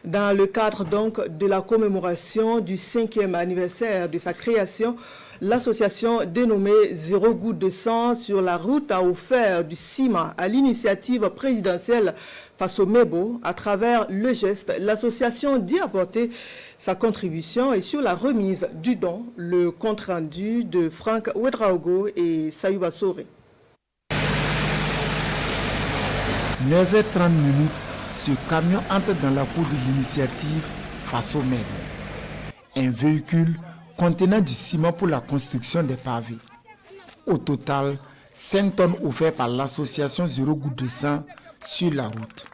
Dans le cadre donc de la commémoration du 5e anniversaire de sa création, l'association dénommée Zéro Goutte de Sang sur la route a offert du ciment à l'initiative présidentielle face au Mebo. À travers le geste, l'association dit apporter sa contribution et sur la remise du don, le compte-rendu de Franck Ouedraogo et Sayouba Soré. 9h30, ce camion entre dans la cour de l'initiative face au Mebo. Un véhicule contenant du ciment pour la construction des pavés. Au total, 5 tonnes offertes par l'association Zéro Goutte de Sang sur la route.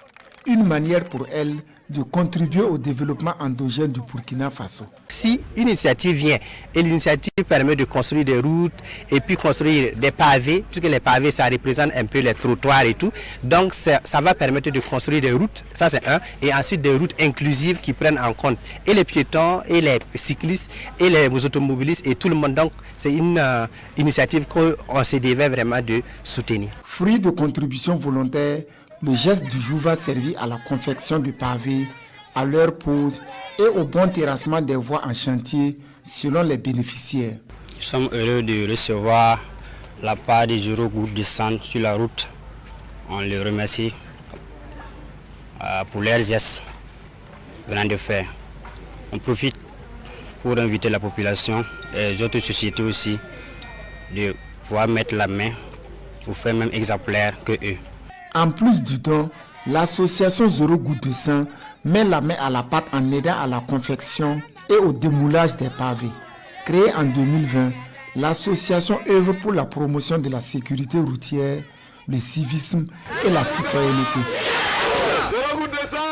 Une manière pour elle de contribuer au développement endogène du Burkina Faso. Si une initiative vient et l'initiative permet de construire des routes et puis construire des pavés, puisque les pavés ça représente un peu les trottoirs et tout, donc ça va permettre de construire des routes, ça c'est un, et ensuite des routes inclusives qui prennent en compte et les piétons et les cyclistes et les automobilistes et tout le monde. Donc c'est une initiative qu'on se devait vraiment de soutenir. Fruit de contributions volontaires, le geste du jour va servir à la confection de pavés, à leur pose et au bon terrassement des voies en chantier selon les bénéficiaires. Nous sommes heureux de recevoir la part des Zéro Goutte de Sang sur la route. On les remercie pour leurs gestes venant de faire. On profite pour inviter la population et les autres sociétés aussi de pouvoir mettre la main pour faire même exemplaire que eux. En plus du don, l'association Zéro Goutte de Sang met la main à la pâte en aidant à la confection et au démoulage des pavés. Créée en 2020, l'association œuvre pour la promotion de la sécurité routière, le civisme et la citoyenneté. Zéro Goutte de Sang!